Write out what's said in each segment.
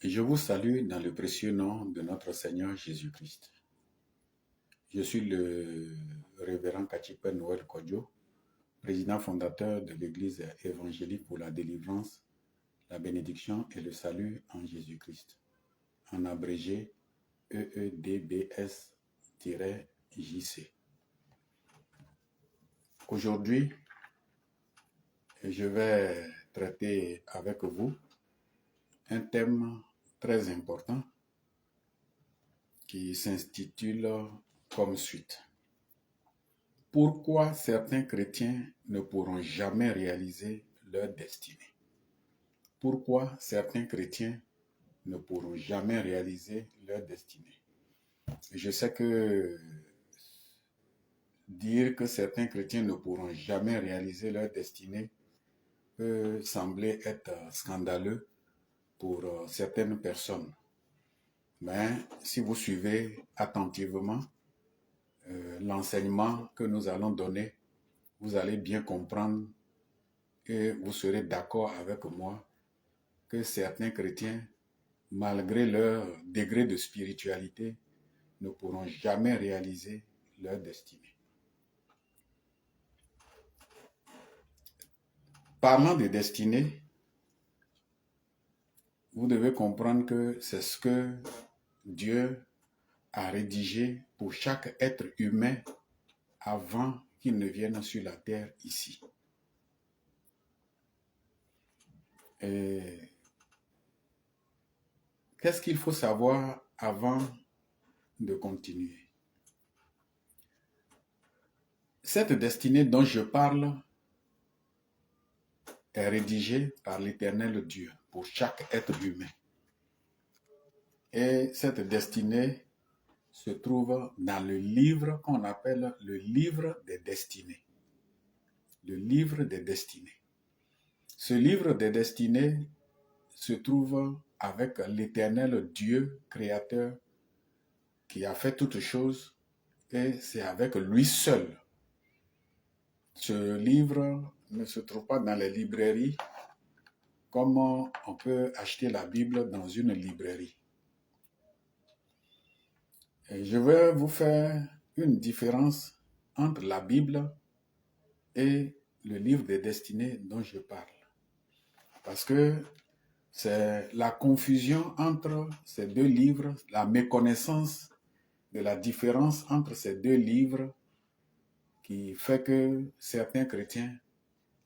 Je vous salue dans le précieux nom de notre Seigneur Jésus-Christ. Je suis le révérend Kachipe Noël Kodjo, président fondateur de l'Église évangélique pour la délivrance, la bénédiction et le salut en Jésus-Christ, en abrégé EEDBS-JC. Aujourd'hui, je vais traiter avec vous un thème très important qui s'intitule comme suite. Pourquoi certains chrétiens ne pourront jamais réaliser leur destinée? Pourquoi certains chrétiens ne pourront jamais réaliser leur destinée? Je sais que dire que certains chrétiens ne pourront jamais réaliser leur destinée peut sembler être scandaleux pour certaines personnes. Mais si vous suivez attentivement l'enseignement que nous allons donner, vous allez bien comprendre et vous serez d'accord avec moi que certains chrétiens, malgré leur degré de spiritualité, ne pourront jamais réaliser leur destinée. Parlant de destinée, vous devez comprendre que c'est ce que Dieu a rédigé pour chaque être humain avant qu'il ne vienne sur la terre ici. Et qu'est-ce qu'il faut savoir avant de continuer? Cette destinée dont je parle est rédigée par l'Éternel Dieu pour chaque être humain. Et cette destinée se trouve dans le livre qu'on appelle le livre des destinées. Le livre des destinées. Ce livre des destinées se trouve avec l'Éternel Dieu créateur qui a fait toutes choses et c'est avec lui seul. Ce livre ne se trouve pas dans les librairies comme on peut acheter la Bible dans une librairie. Et je vais vous faire une différence entre la Bible et le livre des destinées dont je parle. Parce que c'est la confusion entre ces deux livres, la méconnaissance de la différence entre ces deux livres qui fait que certains chrétiens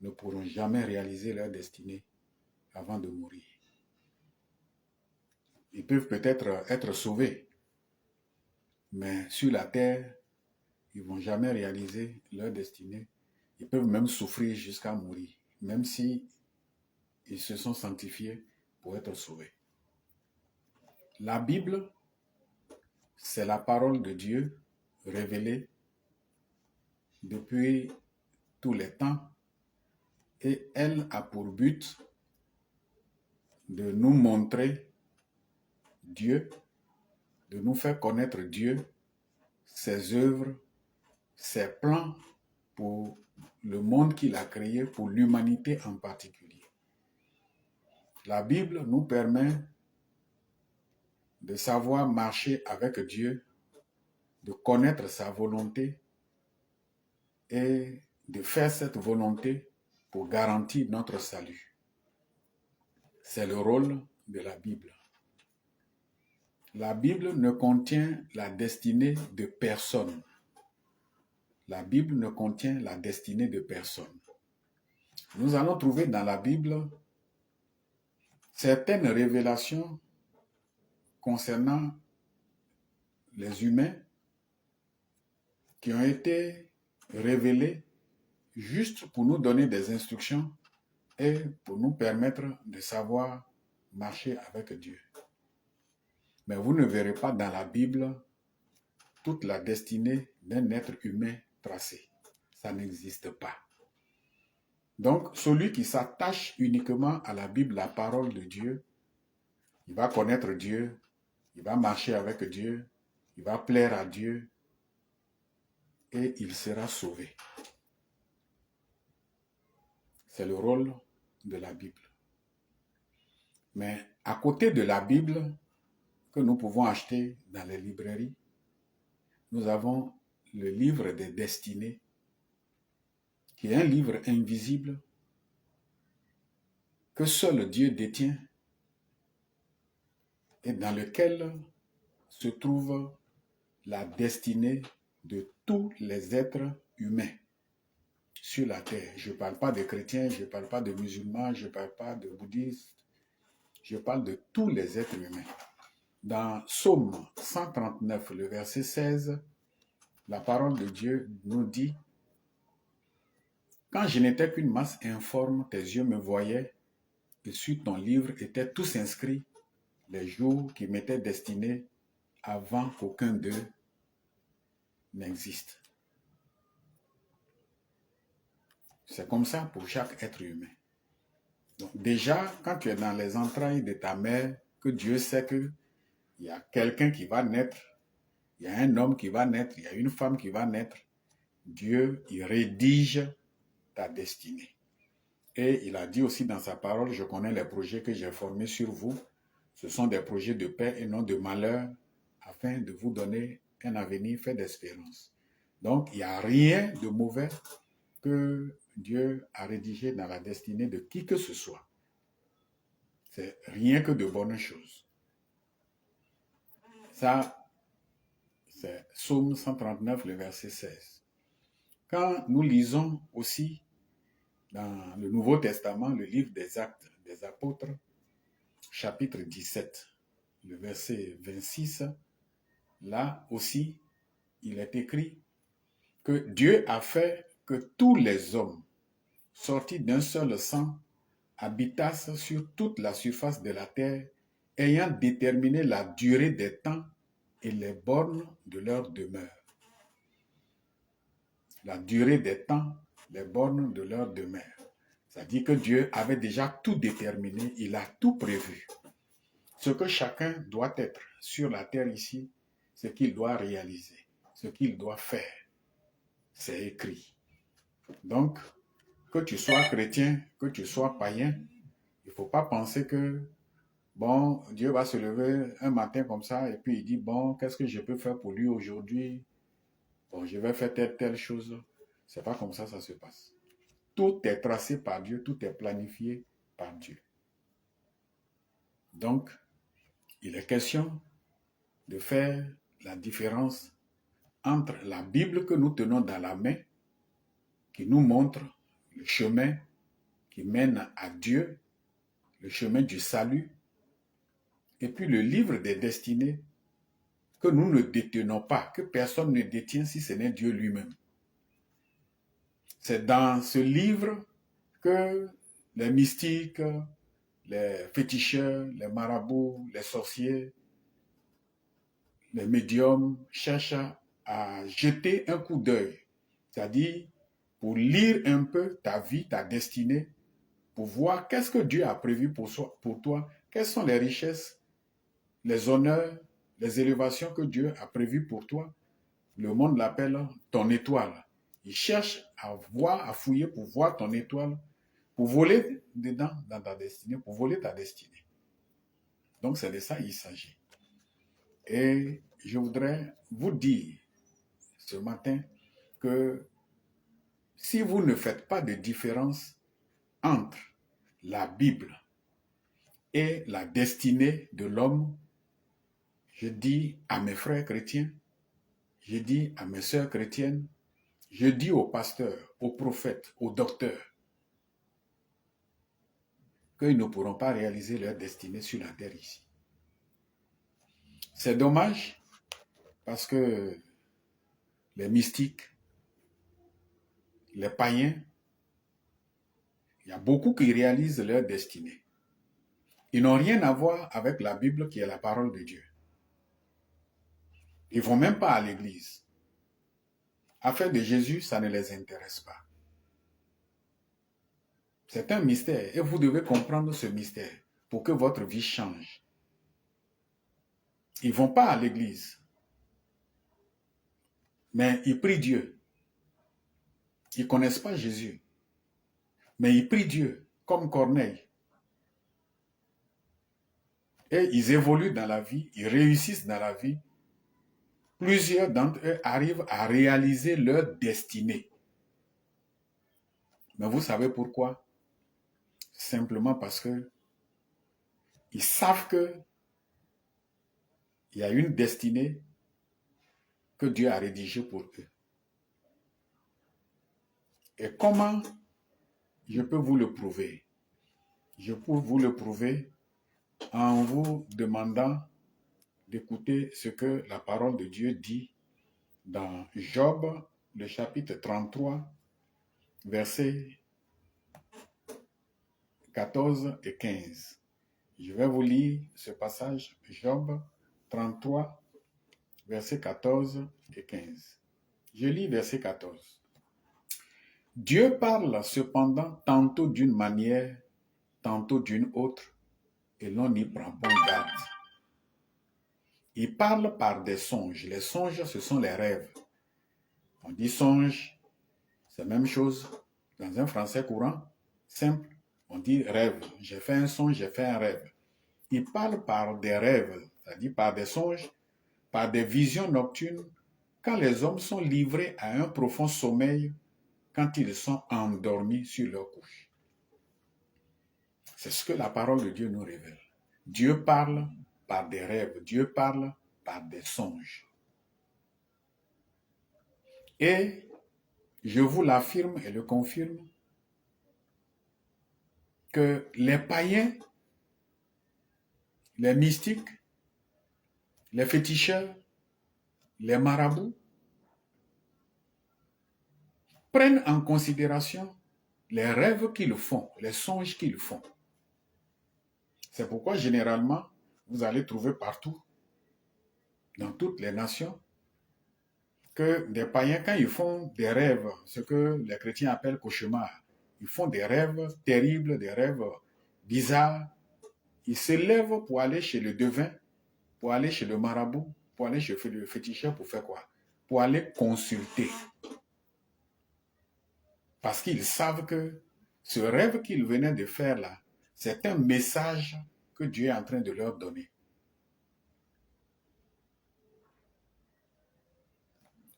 ne pourront jamais réaliser leur destinée avant de mourir. Ils peuvent peut-être être sauvés, mais sur la terre, ils ne vont jamais réaliser leur destinée. Ils peuvent même souffrir jusqu'à mourir, même si ils se sont sanctifiés pour être sauvés. La Bible, c'est la parole de Dieu révélée depuis tous les temps et elle a pour but de nous montrer Dieu, de nous faire connaître Dieu, ses œuvres, ses plans pour le monde qu'il a créé, pour l'humanité en particulier. La Bible nous permet de savoir marcher avec Dieu, de connaître sa volonté et de faire cette volonté pour garantir notre salut. C'est le rôle de la Bible. La Bible ne contient la destinée de personne. La Bible ne contient la destinée de personne. Nous allons trouver dans la Bible certaines révélations concernant les humains qui ont été révélées juste pour nous donner des instructions et pour nous permettre de savoir marcher avec Dieu. Mais vous ne verrez pas dans la Bible toute la destinée d'un être humain tracée. Ça n'existe pas. Donc, celui qui s'attache uniquement à la Bible, la parole de Dieu, il va connaître Dieu, il va marcher avec Dieu, il va plaire à Dieu et il sera sauvé. C'est le rôle de la Bible. Mais à côté de la Bible que nous pouvons acheter dans les librairies, nous avons le livre des destinées, qui est un livre invisible que seul Dieu détient et dans lequel se trouve la destinée de tous les êtres humains sur la terre. Je ne parle pas de chrétiens, je ne parle pas de musulmans, je ne parle pas de bouddhistes, je parle de tous les êtres humains. Dans Psaume 139, le verset 16, la parole de Dieu nous dit: « Quand je n'étais qu'une masse informe, tes yeux me voyaient, et sur ton livre étaient tous inscrits les jours qui m'étaient destinés avant qu'aucun d'eux n'existe. » C'est comme ça pour chaque être humain. Donc déjà, quand tu es dans les entrailles de ta mère, que Dieu sait qu'il y a quelqu'un qui va naître, il y a un homme qui va naître, il y a une femme qui va naître, Dieu, il rédige ta destinée. Et il a dit aussi dans sa parole: « Je connais les projets que j'ai formés sur vous. Ce sont des projets de paix et non de malheur, afin de vous donner un avenir fait d'espérance. » Donc, il n'y a rien de mauvais que Dieu a rédigé dans la destinée de qui que ce soit. C'est rien que de bonnes choses. Ça, c'est Psaume 139, le verset 16. Quand nous lisons aussi dans le Nouveau Testament, le livre des Actes des Apôtres, chapitre 17, le verset 26, là aussi, il est écrit que Dieu a fait que tous les hommes sortis d'un seul sang habitassent sur toute la surface de la terre, ayant déterminé la durée des temps et les bornes de leur demeure. La durée des temps, les bornes de leur demeure. C'est-à-dire que Dieu avait déjà tout déterminé, il a tout prévu. Ce que chacun doit être sur la terre ici, ce qu'il doit réaliser, ce qu'il doit faire, c'est écrit. Donc, que tu sois chrétien, que tu sois païen, il ne faut pas penser que, bon, Dieu va se lever un matin comme ça et puis il dit, bon, qu'est-ce que je peux faire pour lui aujourd'hui? Bon, je vais faire telle chose. C'est pas comme ça se passe. Tout est tracé par Dieu, tout est planifié par Dieu. Donc, il est question de faire la différence entre la Bible que nous tenons dans la main, qui nous montre le chemin qui mène à Dieu, le chemin du salut, et puis le livre des destinées que nous ne détenons pas, que personne ne détient si ce n'est Dieu lui-même. C'est dans ce livre que les mystiques, les féticheurs, les marabouts, les sorciers, les médiums cherchent à jeter un coup d'œil, c'est-à-dire pour lire un peu ta vie, ta destinée, pour voir qu'est-ce que Dieu a prévu pour toi, quelles sont les richesses, les honneurs, les élévations que Dieu a prévues pour toi. Le monde l'appelle ton étoile. Il cherche à voir, à fouiller pour voir ton étoile, pour voler dedans dans ta destinée, pour voler ta destinée. Donc c'est de ça qu'il s'agit. Et je voudrais vous dire ce matin que si vous ne faites pas de différence entre la Bible et la destinée de l'homme, je dis à mes frères chrétiens, je dis à mes sœurs chrétiennes, je dis aux pasteurs, aux prophètes, aux docteurs, qu'ils ne pourront pas réaliser leur destinée sur la terre ici. C'est dommage parce que les mystiques, les païens, il y a beaucoup qui réalisent leur destinée. Ils n'ont rien à voir avec la Bible qui est la parole de Dieu. Ils ne vont même pas à l'église. Affaire de Jésus, ça ne les intéresse pas. C'est un mystère et vous devez comprendre ce mystère pour que votre vie change. Ils ne vont pas à l'église, mais ils prient Dieu. Ils ne connaissent pas Jésus, mais ils prient Dieu, comme Corneille. Et ils évoluent dans la vie, ils réussissent dans la vie. Plusieurs d'entre eux arrivent à réaliser leur destinée. Mais vous savez pourquoi? Simplement parce que ils savent qu'il y a une destinée que Dieu a rédigée pour eux. Et comment je peux vous le prouver? Je peux vous le prouver en vous demandant d'écouter ce que la parole de Dieu dit dans Job, le chapitre 33, versets 14 et 15. Je vais vous lire ce passage, Job 33, versets 14 et 15. Je lis verset 14. Dieu parle cependant tantôt d'une manière, tantôt d'une autre, et l'on y prend bon garde. Il parle par des songes. Les songes, ce sont les rêves. On dit songe, c'est la même chose dans un français courant, simple. On dit rêve. J'ai fait un songe, j'ai fait un rêve. Il parle par des rêves, c'est-à-dire par des songes, par des visions nocturnes, quand les hommes sont livrés à un profond sommeil, quand ils sont endormis sur leur couche. C'est ce que la parole de Dieu nous révèle. Dieu parle par des rêves, Dieu parle par des songes. Et je vous l'affirme et le confirme, que les païens, les mystiques, les féticheurs, les marabouts, prennent en considération les rêves qu'ils font, les songes qu'ils font. C'est pourquoi généralement, vous allez trouver partout, dans toutes les nations, que des païens, quand ils font des rêves, ce que les chrétiens appellent cauchemars, ils font des rêves terribles, des rêves bizarres, ils se lèvent pour aller chez le devin, pour aller chez le marabout, pour aller chez le féticheur, pour faire quoi? Pour aller consulter. Parce qu'ils savent que ce rêve qu'ils venaient de faire là, c'est un message que Dieu est en train de leur donner.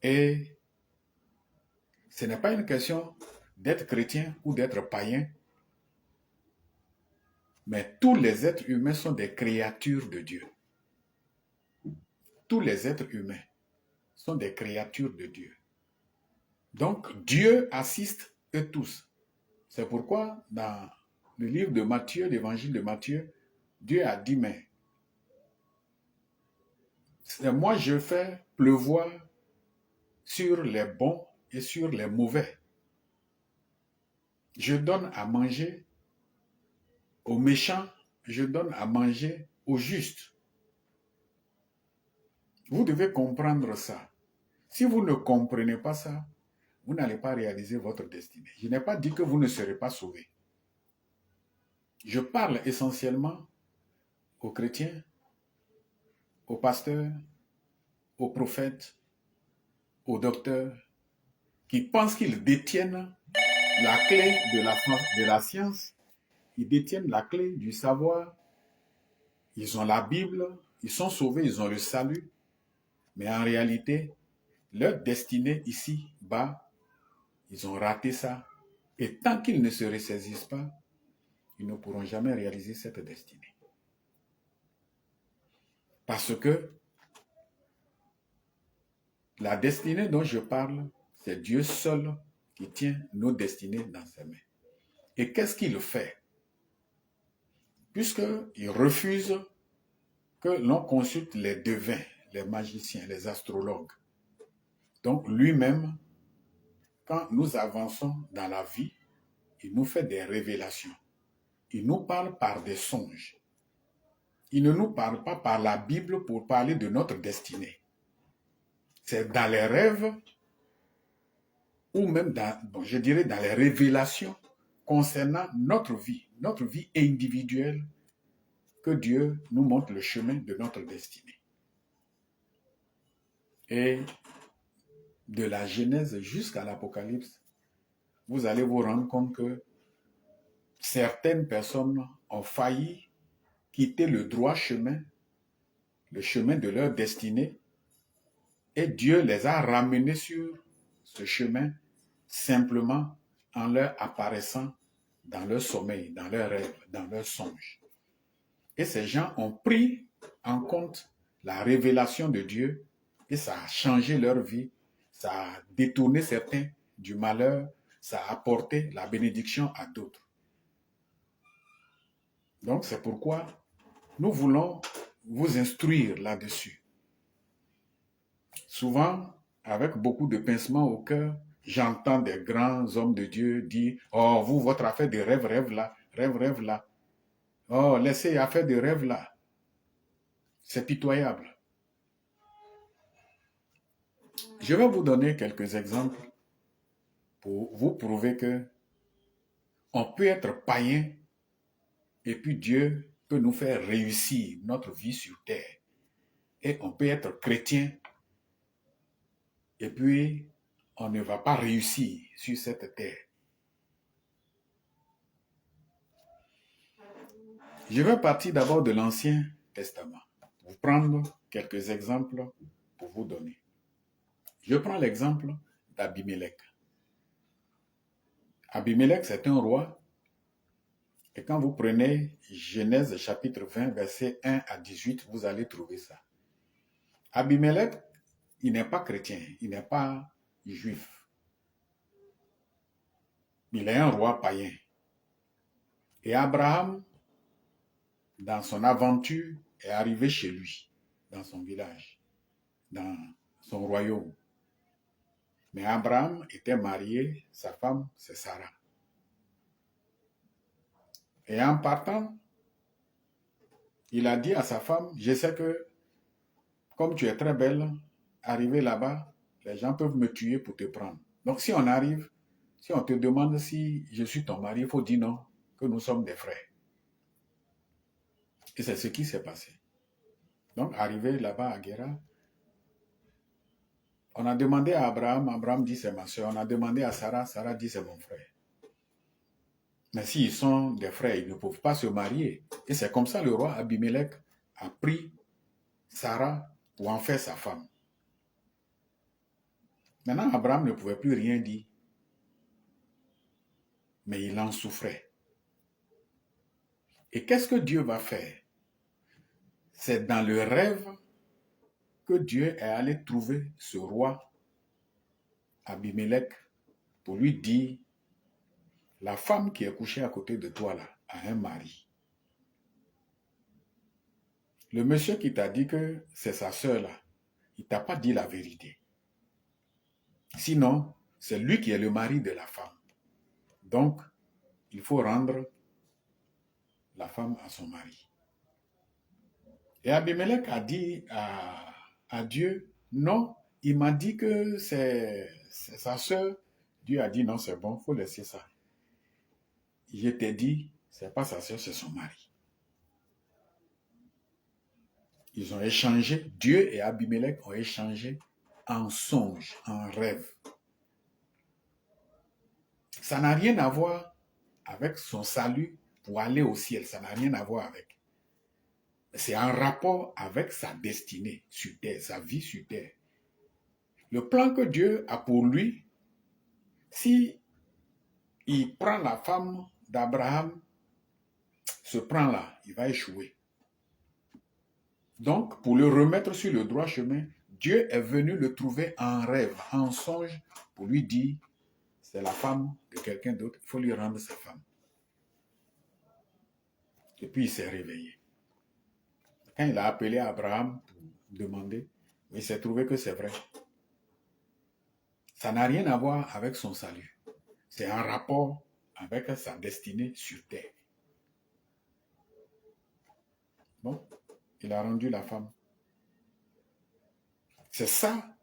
Et ce n'est pas une question d'être chrétien ou d'être païen, mais tous les êtres humains sont des créatures de Dieu. Tous les êtres humains sont des créatures de Dieu. Donc Dieu assiste eux tous. C'est pourquoi dans le livre de Matthieu, l'évangile de Matthieu, Dieu a dit, mais moi je fais pleuvoir sur les bons et sur les mauvais. Je donne à manger aux méchants, je donne à manger aux justes. Vous devez comprendre ça. Si vous ne comprenez pas ça, vous n'allez pas réaliser votre destinée. Je n'ai pas dit que vous ne serez pas sauvés. Je parle essentiellement aux chrétiens, aux pasteurs, aux prophètes, aux docteurs, qui pensent qu'ils détiennent la clé de la science, ils détiennent la clé du savoir, ils ont la Bible, ils sont sauvés, ils ont le salut, mais en réalité, leur destinée ici-bas, ils ont raté ça. Et tant qu'ils ne se ressaisissent pas, ils ne pourront jamais réaliser cette destinée. Parce que la destinée dont je parle, c'est Dieu seul qui tient nos destinées dans ses mains. Et qu'est-ce qu'il fait? Puisqu'il refuse que l'on consulte les devins, les magiciens, les astrologues. Donc lui-même, quand nous avançons dans la vie, il nous fait des révélations. Il nous parle par des songes. Il ne nous parle pas par la Bible pour parler de notre destinée. C'est dans les rêves ou même je dirais dans les révélations concernant notre vie individuelle, que Dieu nous montre le chemin de notre destinée. Et de la Genèse jusqu'à l'Apocalypse, vous allez vous rendre compte que certaines personnes ont failli quitté le droit chemin, le chemin de leur destinée, et Dieu les a ramenés sur ce chemin simplement en leur apparaissant dans leur sommeil, dans leurs rêves, dans leurs songes. Et ces gens ont pris en compte la révélation de Dieu et ça a changé leur vie, ça a détourné certains du malheur, ça a apporté la bénédiction à d'autres. Donc c'est pourquoi nous voulons vous instruire là-dessus. Souvent, avec beaucoup de pincement au cœur, j'entends des grands hommes de Dieu dire « Oh, vous, votre affaire de rêve, rêve là, rêve là. Oh, laissez l'affaire de rêve là. » C'est pitoyable. Je vais vous donner quelques exemples pour vous prouver que on peut être païen et puis Dieu peut nous faire réussir notre vie sur terre. Et on peut être chrétien et puis on ne va pas réussir sur cette terre. Je vais partir d'abord de l'Ancien Testament. Vous prendre quelques exemples pour vous donner. Je prends l'exemple d'Abimelech. Abimelech, c'est un roi. Et quand vous prenez Genèse chapitre 20, versets 1 à 18, vous allez trouver ça. Abimelech, il n'est pas chrétien, il n'est pas juif. Il est un roi païen. Et Abraham, dans son aventure, est arrivé chez lui, dans son village, dans son royaume. Mais Abraham était marié, sa femme, c'est Sarah. Et en partant, il a dit à sa femme, je sais que comme tu es très belle, arriver là-bas, les gens peuvent me tuer pour te prendre. Donc si on arrive, si on te demande si je suis ton mari, il faut dire non, que nous sommes des frères. Et c'est ce qui s'est passé. Donc arrivé là-bas à Guéra, on a demandé à Abraham, Abraham dit c'est ma soeur. On a demandé à Sarah, Sarah dit c'est mon frère. Mais s'ils sont des frères, ils ne peuvent pas se marier. Et c'est comme ça le roi Abimelech a pris Sarah pour en faire sa femme. Maintenant, Abraham ne pouvait plus rien dire. Mais il en souffrait. Et qu'est-ce que Dieu va faire? C'est dans le rêve que Dieu est allé trouver ce roi Abimelech pour lui dire, la femme qui est couchée à côté de toi là a un mari. Le monsieur qui t'a dit que c'est sa sœur là, il ne t'a pas dit la vérité. Sinon, c'est lui qui est le mari de la femme. Donc, il faut rendre la femme à son mari. Et Abimelech a dit à Dieu, non, il m'a dit que c'est sa sœur. Dieu a dit, non, c'est bon, il faut laisser ça. Je t'ai dit, c'est pas sa sœur, c'est son mari. Ils ont échangé, Dieu et Abimelech ont échangé en songe, en rêve. Ça n'a rien à voir avec son salut pour aller au ciel. Ça n'a rien à voir avec. C'est en rapport avec sa destinée sur terre, sa vie sur terre. Le plan que Dieu a pour lui, si il prend la femme d'Abraham, ce plan-là, il va échouer. Donc, pour le remettre sur le droit chemin, Dieu est venu le trouver en rêve, en songe, pour lui dire, c'est la femme de quelqu'un d'autre, il faut lui rendre sa femme. Et puis il s'est réveillé. Quand il a appelé Abraham pour demander, il s'est trouvé que c'est vrai. Ça n'a rien à voir avec son salut. C'est en rapport avec sa destinée sur terre. Bon, il a rendu la femme. C'est ça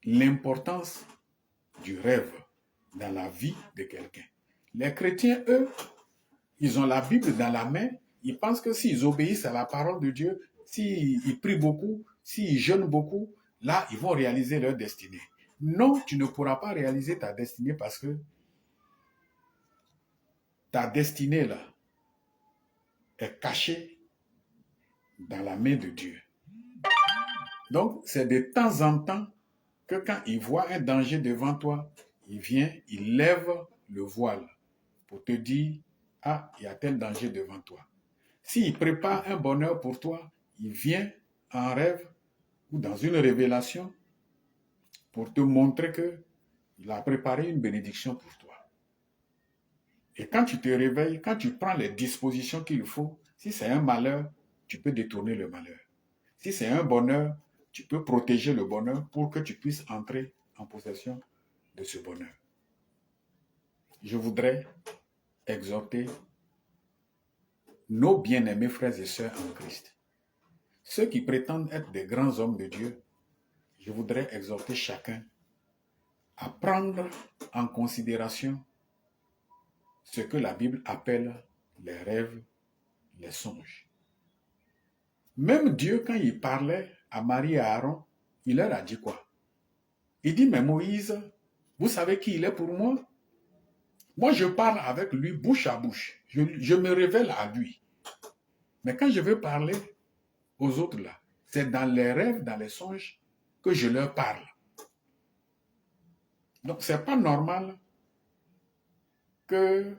l'importance du rêve dans la vie de quelqu'un. Les chrétiens, eux, ils ont la Bible dans la main. Ils pensent que s'ils obéissent à la parole de Dieu, s'ils prient beaucoup, s'ils jeûnent beaucoup, là, ils vont réaliser leur destinée. Non, tu ne pourras pas réaliser ta destinée parce que ta destinée, là, est caché dans la main de Dieu. Donc, c'est de temps en temps que quand il voit un danger devant toi, il vient, il lève le voile pour te dire, ah, il y a tel danger devant toi. S'il prépare un bonheur pour toi, il vient en rêve ou dans une révélation pour te montrer qu'il a préparé une bénédiction pour toi. Et quand tu te réveilles, quand tu prends les dispositions qu'il faut, si c'est un malheur, tu peux détourner le malheur. Si c'est un bonheur, tu peux protéger le bonheur pour que tu puisses entrer en possession de ce bonheur. Je voudrais exhorter nos bien-aimés frères et sœurs en Christ. Ceux qui prétendent être des grands hommes de Dieu, je voudrais exhorter chacun à prendre en considération ce que la Bible appelle les rêves, les songes. Même Dieu, quand il parlait à Marie et à Aaron, il leur a dit quoi? Il dit, mais Moïse, vous savez qui il est pour moi? Moi, je parle avec lui bouche à bouche. Je me révèle à lui. Mais quand je veux parler aux autres là, c'est dans les rêves, dans les songes que je leur parle. Donc, ce n'est pas normal que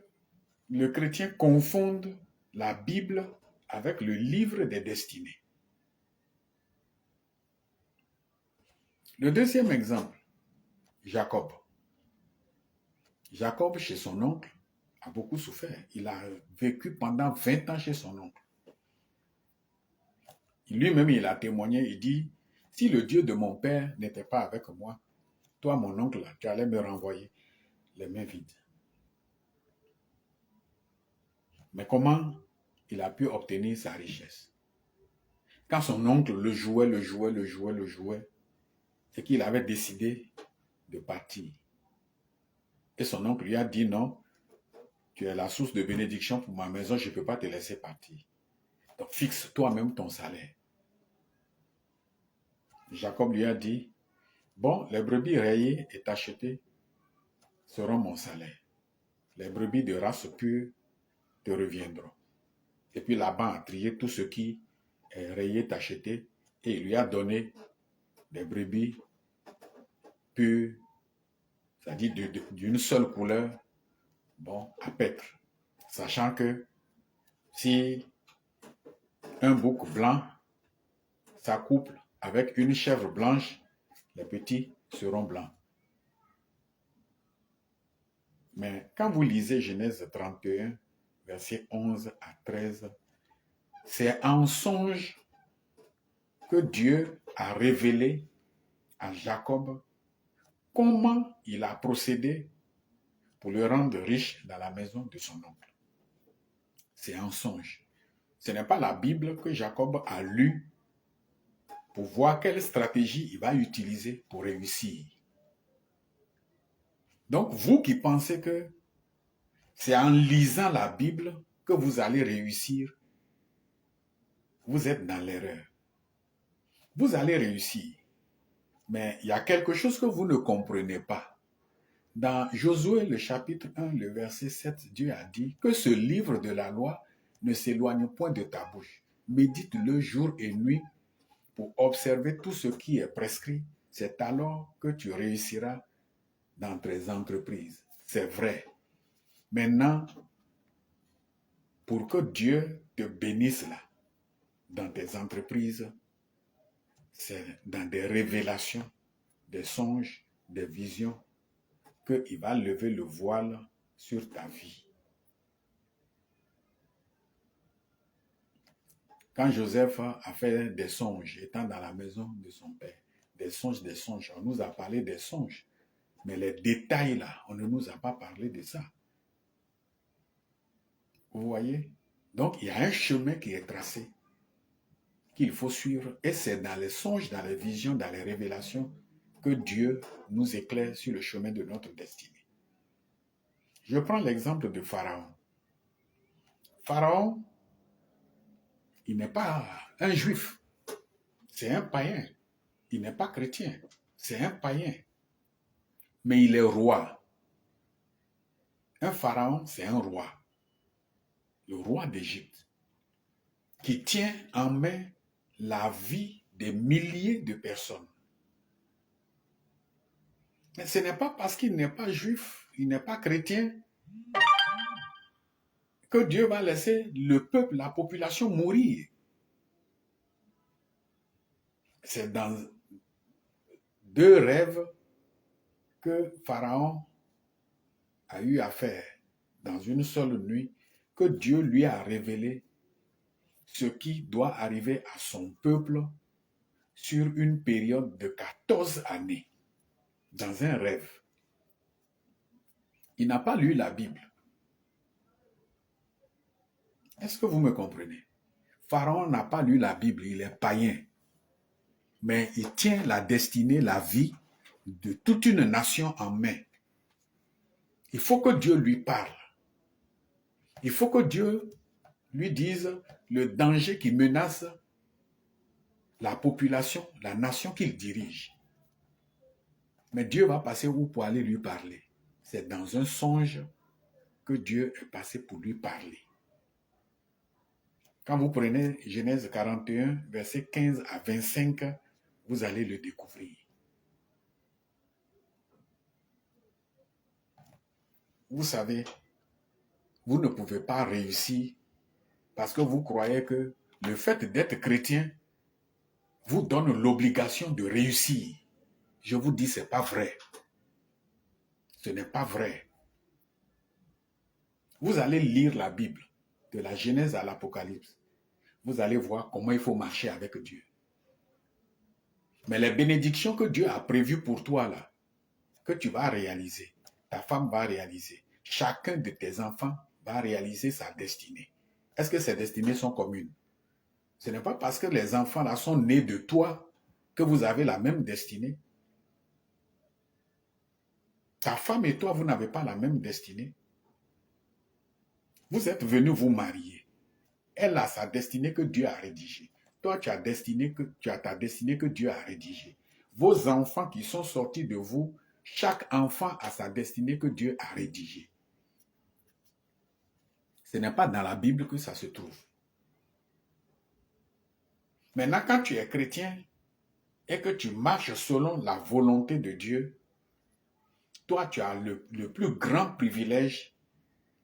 le chrétien confonde la Bible avec le livre des destinées. Le deuxième exemple, Jacob. Jacob, chez son oncle, a beaucoup souffert. Il a vécu pendant 20 ans chez son oncle. Lui-même, il a témoigné, il dit, si le Dieu de mon père n'était pas avec moi, toi, mon oncle, tu allais me renvoyer les mains vides. Mais comment il a pu obtenir sa richesse? Quand son oncle le jouait, c'est qu'il avait décidé de partir. Et son oncle lui a dit, non, tu es la source de bénédiction pour ma maison, je ne peux pas te laisser partir. Donc fixe toi-même ton salaire. Jacob lui a dit, bon, les brebis rayées et tachetées seront mon salaire. Les brebis de race pure te reviendront. Et puis Laban a trié tout ce qui est rayé, tacheté, et il lui a donné des brebis pures, c'est-à-dire d'une seule couleur, bon, à paître. Sachant que si un bouc blanc s'accouple avec une chèvre blanche, les petits seront blancs. Mais quand vous lisez Genèse 31, versets 11 à 13, c'est en songe que Dieu a révélé à Jacob comment il a procédé pour le rendre riche dans la maison de son oncle. C'est un songe. Ce n'est pas la Bible que Jacob a lue pour voir quelle stratégie il va utiliser pour réussir. Donc, vous qui pensez que c'est en lisant la Bible que vous allez réussir, vous êtes dans l'erreur. Vous allez réussir, mais il y a quelque chose que vous ne comprenez pas. Dans Josué, le chapitre 1, le verset 7, Dieu a dit que ce livre de la loi ne s'éloigne point de ta bouche. Médite-le jour et nuit pour observer tout ce qui est prescrit. C'est alors que tu réussiras dans tes entreprises. C'est vrai. Maintenant, pour que Dieu te bénisse là, dans tes entreprises, c'est dans des révélations, des songes, des visions, qu'il va lever le voile sur ta vie. Quand Joseph a fait des songes, étant dans la maison de son père, des songes, on nous a parlé des songes, mais les détails là, on ne nous a pas parlé de ça. Vous voyez? Donc, il y a un chemin qui est tracé, qu'il faut suivre, et c'est dans les songes, dans les visions, dans les révélations, que Dieu nous éclaire sur le chemin de notre destinée. Je prends l'exemple de Pharaon. Pharaon, il n'est pas un juif, c'est un païen. Il n'est pas chrétien, c'est un païen. Mais il est roi. Un pharaon, c'est un roi. Le roi d'Égypte. qui tient en main la vie des milliers de personnes. Mais ce n'est pas parce qu'il n'est pas juif, il n'est pas chrétien, que Dieu va laisser le peuple, la population mourir. C'est dans 2 rêves que Pharaon a eu à faire dans une seule nuit, que Dieu lui a révélé ce qui doit arriver à son peuple sur une période de 14 années, dans un rêve. Il n'a pas lu la Bible. Est-ce que vous me comprenez? Pharaon n'a pas lu la Bible, il est païen. Mais il tient la destinée, la vie de toute une nation en main. Il faut que Dieu lui parle. Il faut que Dieu lui dise le danger qui menace la population, la nation qu'il dirige. Mais Dieu va passer où pour aller lui parler? C'est dans un songe que Dieu est passé pour lui parler. Quand vous prenez Genèse 41, versets 15 à 25, vous allez le découvrir. Vous savez, vous ne pouvez pas réussir parce que vous croyez que le fait d'être chrétien vous donne l'obligation de réussir. Je vous dis, ce n'est pas vrai. Ce n'est pas vrai. Vous allez lire la Bible, de la Genèse à l'Apocalypse. Vous allez voir comment il faut marcher avec Dieu. Mais les bénédictions que Dieu a prévues pour toi là, que tu vas réaliser, ta femme va réaliser, chacun de tes enfants va réaliser sa destinée. Est-ce que ces destinées sont communes? Ce n'est pas parce que les enfants là sont nés de toi que vous avez la même destinée. Ta femme et toi, vous n'avez pas la même destinée. Vous êtes venus vous marier. Elle a sa destinée que Dieu a rédigée. Toi, tu as ta destinée que Dieu a rédigée. Vos enfants qui sont sortis de vous, chaque enfant a sa destinée que Dieu a rédigée. Ce n'est pas dans la Bible que ça se trouve. Maintenant, quand tu es chrétien et que tu marches selon la volonté de Dieu, toi, tu as le plus grand privilège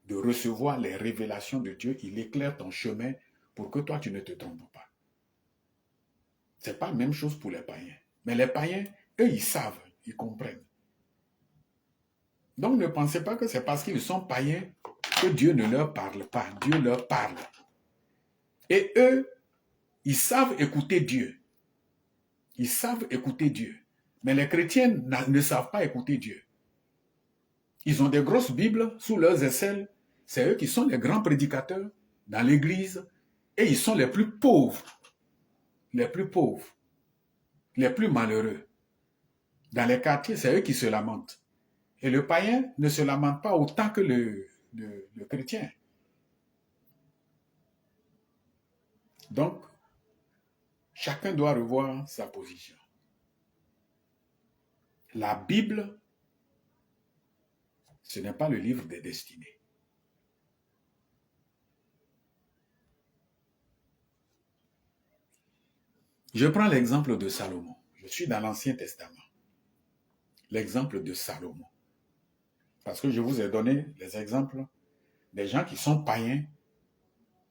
de recevoir les révélations de Dieu. Il éclaire ton chemin pour que toi, tu ne te trompes pas. Ce n'est pas la même chose pour les païens. Mais les païens, eux, ils savent, ils comprennent. Donc, ne pensez pas que c'est parce qu'ils sont païens que Dieu ne leur parle pas. Dieu leur parle. Et eux, ils savent écouter Dieu. Ils savent écouter Dieu. Mais les chrétiens ne savent pas écouter Dieu. Ils ont des grosses Bibles sous leurs aisselles. C'est eux qui sont les grands prédicateurs dans l'église. Et ils sont les plus pauvres. Les plus pauvres. Les plus malheureux. Dans les quartiers, c'est eux qui se lamentent. Et le païen ne se lamente pas autant que le chrétien. Donc, chacun doit revoir sa position. La Bible, ce n'est pas le livre des destinées. Je prends l'exemple de Salomon. Je suis dans l'Ancien Testament. L'exemple de Salomon. Parce que je vous ai donné les exemples des gens qui sont païens,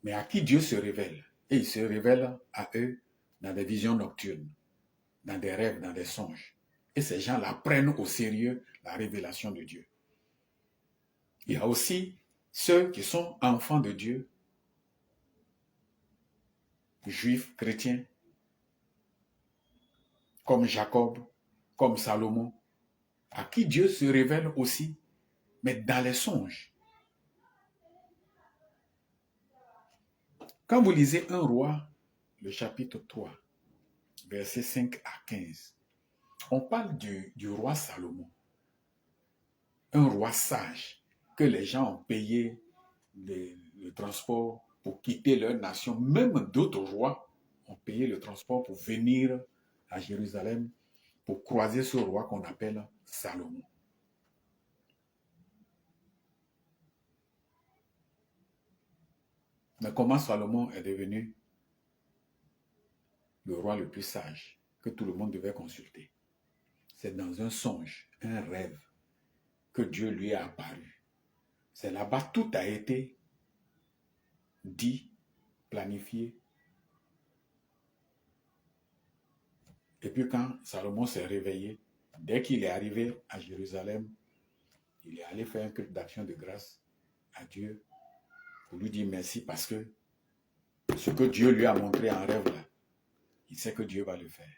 mais à qui Dieu se révèle. Et il se révèle à eux dans des visions nocturnes, dans des rêves, dans des songes. Et ces gens-là prennent au sérieux la révélation de Dieu. Il y a aussi ceux qui sont enfants de Dieu, juifs, chrétiens, comme Jacob, comme Salomon, à qui Dieu se révèle aussi, mais dans les songes. Quand vous lisez 1 Roi, le chapitre 3, versets 5 à 15, on parle du roi Salomon, un roi sage, que les gens ont payé le transport pour quitter leur nation. Même d'autres rois ont payé le transport pour venir à Jérusalem pour croiser ce roi qu'on appelle Salomon. Mais comment Salomon est devenu le roi le plus sage que tout le monde devait consulter. C'est dans un songe, un rêve, que Dieu lui est apparu. C'est là-bas tout a été dit, planifié. Et puis quand Salomon s'est réveillé, dès qu'il est arrivé à Jérusalem, il est allé faire un culte d'action de grâce à Dieu pour lui dire merci parce que ce que Dieu lui a montré en rêve là, il sait que Dieu va le faire.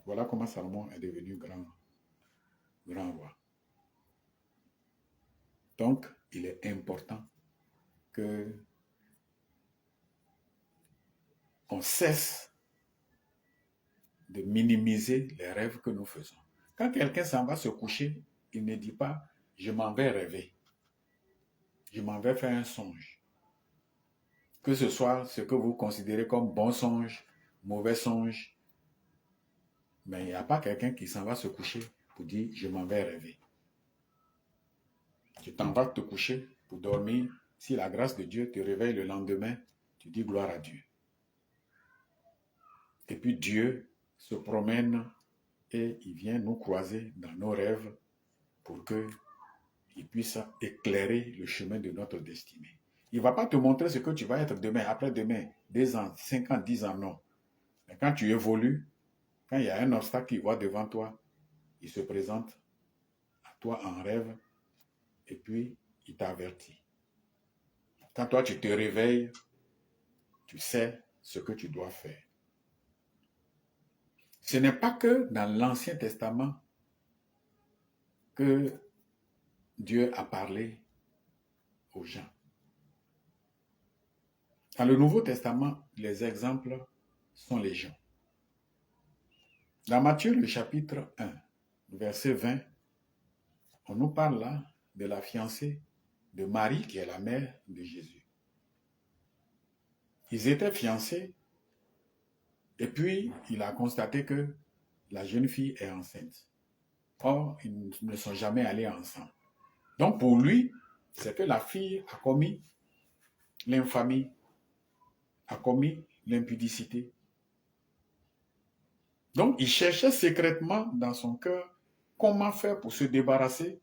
Voilà comment Salomon est devenu grand roi. Donc, il est important que on cesse de minimiser les rêves que nous faisons. Quand quelqu'un s'en va se coucher, il ne dit pas « je m'en vais rêver ». Je m'en vais faire un songe. Que ce soit ce que vous considérez comme bon songe, mauvais songe, mais il n'y a pas quelqu'un qui s'en va se coucher pour dire « je m'en vais rêver ». Tu t'en vas te coucher pour dormir. Si la grâce de Dieu te réveille le lendemain, tu dis gloire à Dieu. Et puis Dieu se promène et il vient nous croiser dans nos rêves pour qu'il puisse éclairer le chemin de notre destinée. Il ne va pas te montrer ce que tu vas être demain, après-demain, 2 ans, 5 ans, 10 ans, non. Mais quand tu évolues, quand il y a un obstacle qui voit devant toi, il se présente à toi en rêve et puis il t'avertit. Quand toi tu te réveilles, tu sais ce que tu dois faire. Ce n'est pas que dans l'Ancien Testament que Dieu a parlé aux gens. Dans le Nouveau Testament, les exemples sont légion. Dans Matthieu, le chapitre 1, verset 20, on nous parle là de la fiancée de Marie, qui est la mère de Jésus. Ils étaient fiancés, et puis il a constaté que la jeune fille est enceinte. Or, ils ne sont jamais allés ensemble. Donc pour lui, c'est que la fille a commis l'infamie, a commis l'impudicité. Donc il cherchait secrètement dans son cœur comment faire pour se débarrasser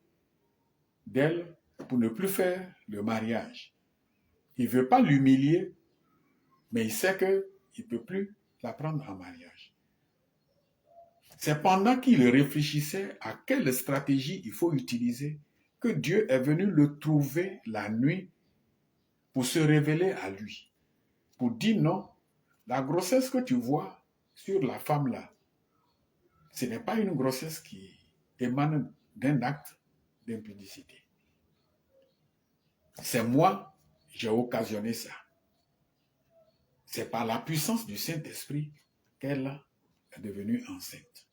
d'elle, pour ne plus faire le mariage. Il ne veut pas l'humilier, mais il sait qu'il ne peut plus la prendre en mariage. C'est pendant qu'il réfléchissait à quelle stratégie il faut utiliser que Dieu est venu le trouver la nuit pour se révéler à lui. Pour dire non, la grossesse que tu vois sur la femme là, ce n'est pas une grossesse qui émane d'un acte d'impudicité. C'est moi, j'ai occasionné ça. C'est par la puissance du Saint-Esprit qu'elle est devenue enceinte.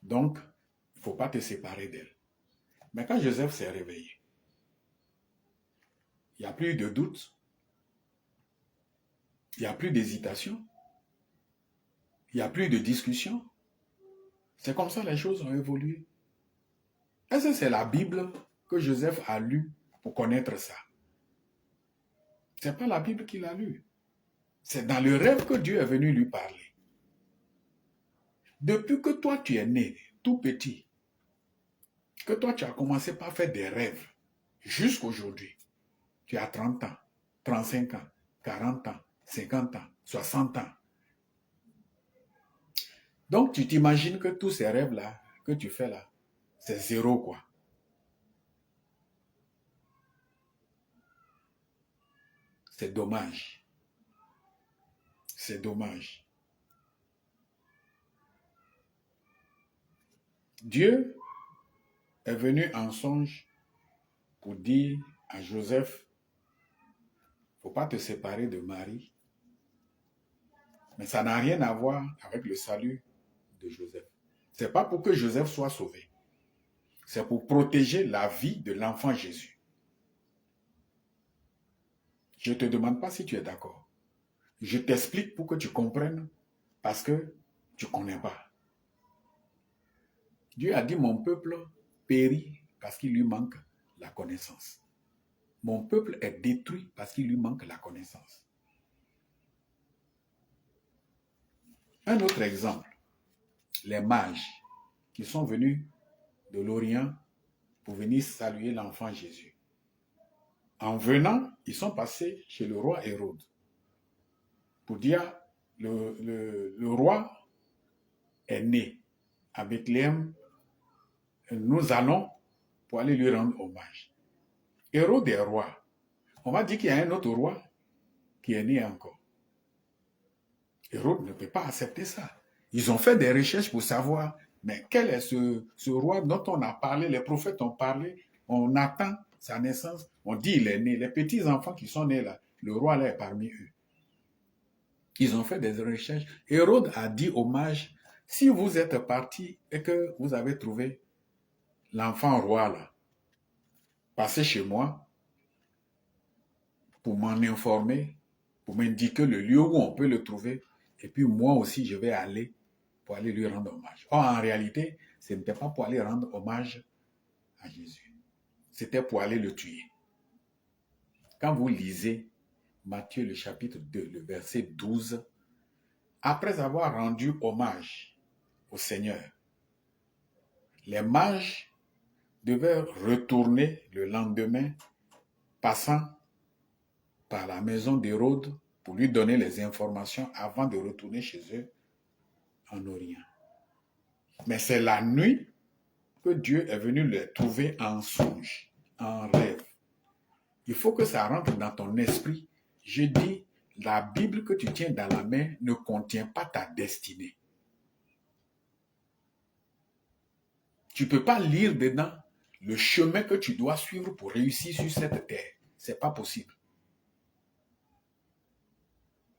Donc, il ne faut pas te séparer d'elle. Mais quand Joseph s'est réveillé, il n'y a plus de doute, il n'y a plus d'hésitation, il n'y a plus de discussion. C'est comme ça que les choses ont évolué. Est-ce que c'est la Bible que Joseph a lue pour connaître ça? Ce n'est pas la Bible qu'il a lue. C'est dans le rêve que Dieu est venu lui parler. Depuis que toi tu es né, tout petit, que toi tu as commencé par faire des rêves, jusqu'aujourd'hui, tu as 30 ans, 35 ans, 40 ans, 50 ans, 60 ans. Donc tu t'imagines que tous ces rêves-là que tu fais là, c'est zéro quoi. C'est dommage. C'est dommage. Dieu est venu en songe pour dire à Joseph, il ne faut pas te séparer de Marie. Mais ça n'a rien à voir avec le salut de Joseph. Ce n'est pas pour que Joseph soit sauvé. C'est pour protéger la vie de l'enfant Jésus. Je ne te demande pas si tu es d'accord. Je t'explique pour que tu comprennes parce que tu ne connais pas. Dieu a dit, mon peuple périt parce qu'il lui manque la connaissance. Mon peuple est détruit parce qu'il lui manque la connaissance. Un autre exemple, les mages qui sont venus de l'Orient pour venir saluer l'enfant Jésus. En venant, ils sont passés chez le roi Hérode pour dire le roi est né à Bethléem, nous allons pour aller lui rendre hommage. Hérode est roi. On va dire qu'il y a un autre roi qui est né encore. Hérode ne peut pas accepter ça. Ils ont fait des recherches pour savoir, mais quel est ce roi dont on a parlé, les prophètes ont parlé, on attend sa naissance, on dit il est né. Les petits enfants qui sont nés là, le roi là est parmi eux. Ils ont fait des recherches. Hérode a dit aux mages, si vous êtes partis et que vous avez trouvé l'enfant roi là, passez chez moi pour m'en informer, pour m'indiquer le lieu où on peut le trouver. Et puis moi aussi, je vais aller pour aller lui rendre hommage. Or, en réalité, ce n'était pas pour aller rendre hommage à Jésus. C'était pour aller le tuer. Quand vous lisez Matthieu le chapitre 2, le verset 12, après avoir rendu hommage au Seigneur, les mages devaient retourner le lendemain, passant par la maison d'Hérode pour lui donner les informations avant de retourner chez eux en Orient. Mais c'est la nuit que Dieu est venu les trouver en songe, en rêve. Il faut que ça rentre dans ton esprit. Je dis, la Bible que tu tiens dans la main ne contient pas ta destinée. Tu ne peux pas lire dedans le chemin que tu dois suivre pour réussir sur cette terre. Ce n'est pas possible.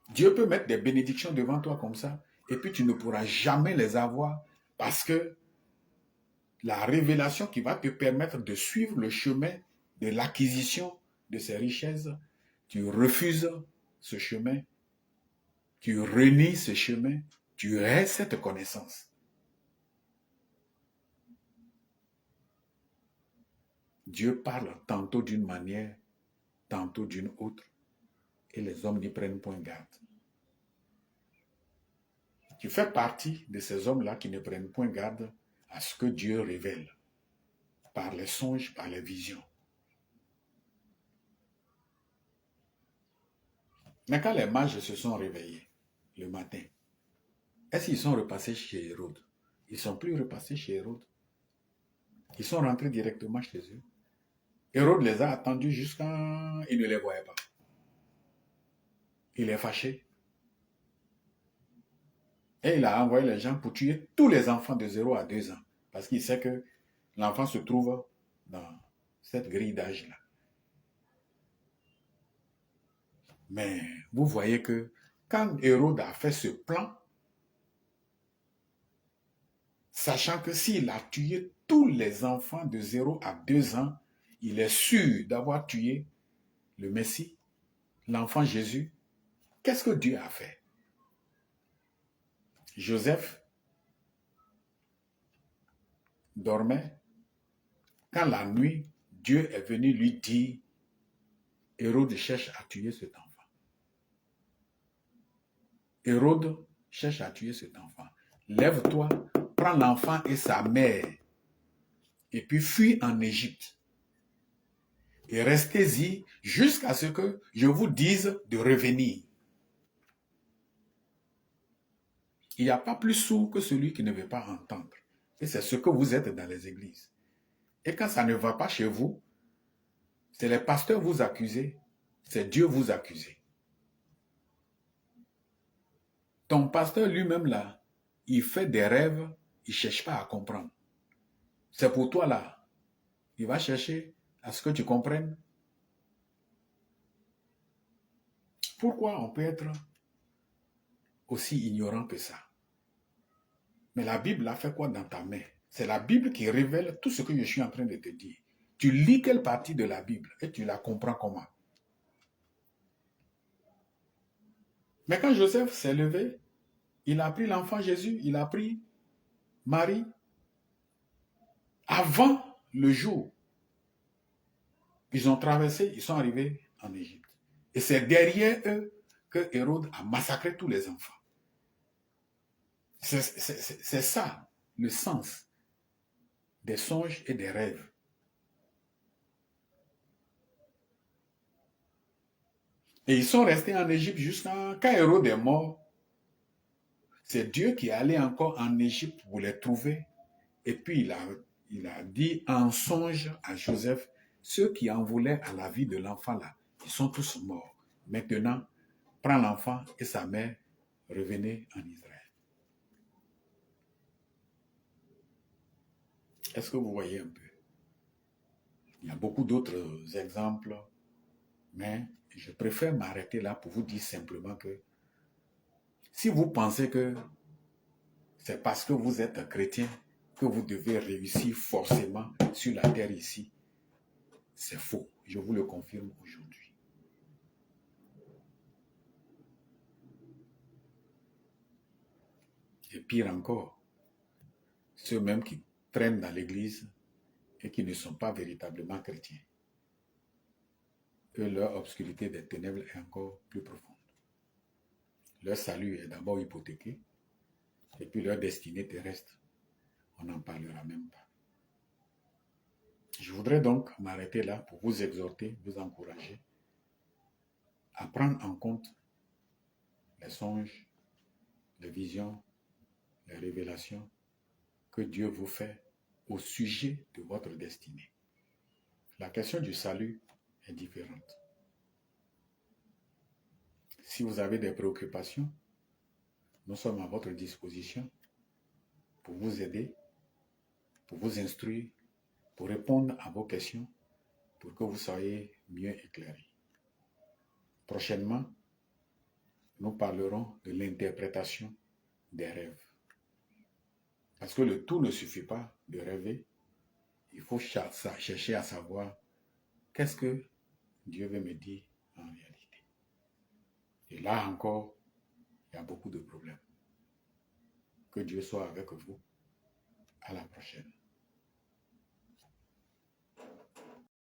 Dieu peut mettre des bénédictions devant toi comme ça, et puis tu ne pourras jamais les avoir parce que la révélation qui va te permettre de suivre le chemin de l'acquisition de ces richesses, tu refuses ce chemin, tu renies ce chemin, tu hais cette connaissance. Dieu parle tantôt d'une manière, tantôt d'une autre, et les hommes n'y prennent point garde. Tu fais partie de ces hommes-là qui ne prennent point garde à ce que Dieu révèle, par les songes, par les visions. Mais quand les mages se sont réveillés le matin, est-ce qu'ils sont repassés chez Hérode? Ils ne sont plus repassés chez Hérode. Ils sont rentrés directement chez eux. Hérode les a attendus jusqu'à... Il ne les voyait pas. Il est fâché. Et il a envoyé les gens pour tuer tous les enfants de 0 à 2 ans. Parce qu'il sait que l'enfant se trouve dans cette grille d'âge-là. Mais vous voyez que quand Hérode a fait ce plan, sachant que s'il a tué tous les enfants de 0 à 2 ans, il est sûr d'avoir tué le Messie, l'enfant Jésus. Qu'est-ce que Dieu a fait? Joseph dormait. Quand la nuit, Dieu est venu lui dire, Hérode cherche à tuer cet enfant. Hérode cherche à tuer cet enfant. Lève-toi, prends l'enfant et sa mère, et puis fuis en Égypte. Et restez-y jusqu'à ce que je vous dise de revenir. Il n'y a pas plus sourd que celui qui ne veut pas entendre. Et c'est ce que vous êtes dans les églises. Et quand ça ne va pas chez vous, c'est les pasteurs vous accuser, c'est Dieu vous accuser. Ton pasteur lui-même là, il fait des rêves, il ne cherche pas à comprendre. C'est pour toi là, il va chercher à ce que tu comprennes. Pourquoi on peut être aussi ignorant que ça? Mais la Bible a fait quoi dans ta main? C'est la Bible qui révèle tout ce que je suis en train de te dire. Tu lis quelle partie de la Bible et tu la comprends comment? Mais quand Joseph s'est levé, il a pris l'enfant Jésus, il a pris Marie avant le jour. Ils ont traversé, ils sont arrivés en Égypte. Et c'est derrière eux que Hérode a massacré tous les enfants. C'est ça, le sens des songes et des rêves. Et ils sont restés en Égypte jusqu'à quand Hérode est mort. C'est Dieu qui est allé encore en Égypte pour les trouver. Et puis il a dit en songe à Joseph, ceux qui en voulaient à la vie de l'enfant là, ils sont tous morts. Maintenant, prends l'enfant et sa mère, revenez en Israël. Est-ce que vous voyez un peu? Il y a beaucoup d'autres exemples, mais je préfère m'arrêter là pour vous dire simplement que si vous pensez que c'est parce que vous êtes un chrétien que vous devez réussir forcément sur la terre ici, c'est faux. Je vous le confirme aujourd'hui. Et pire encore, ceux mêmes qui traînent dans l'église et qui ne sont pas véritablement chrétiens, que leur obscurité des ténèbres est encore plus profonde. Leur salut est d'abord hypothéqué, et puis leur destinée terrestre, on n'en parlera même pas. Je voudrais donc m'arrêter là pour vous exhorter, vous encourager à prendre en compte les songes, les visions, les révélations que Dieu vous fait au sujet de votre destinée. La question du salut est différente. Si vous avez des préoccupations, nous sommes à votre disposition pour vous aider, pour vous instruire, pour répondre à vos questions, pour que vous soyez mieux éclairés. Prochainement, nous parlerons de l'interprétation des rêves. Parce que le tout ne suffit pas de rêver, il faut chercher à savoir qu'est-ce que Dieu veut me dire en réalité. Et là encore, il y a beaucoup de problèmes. Que Dieu soit avec vous. À la prochaine.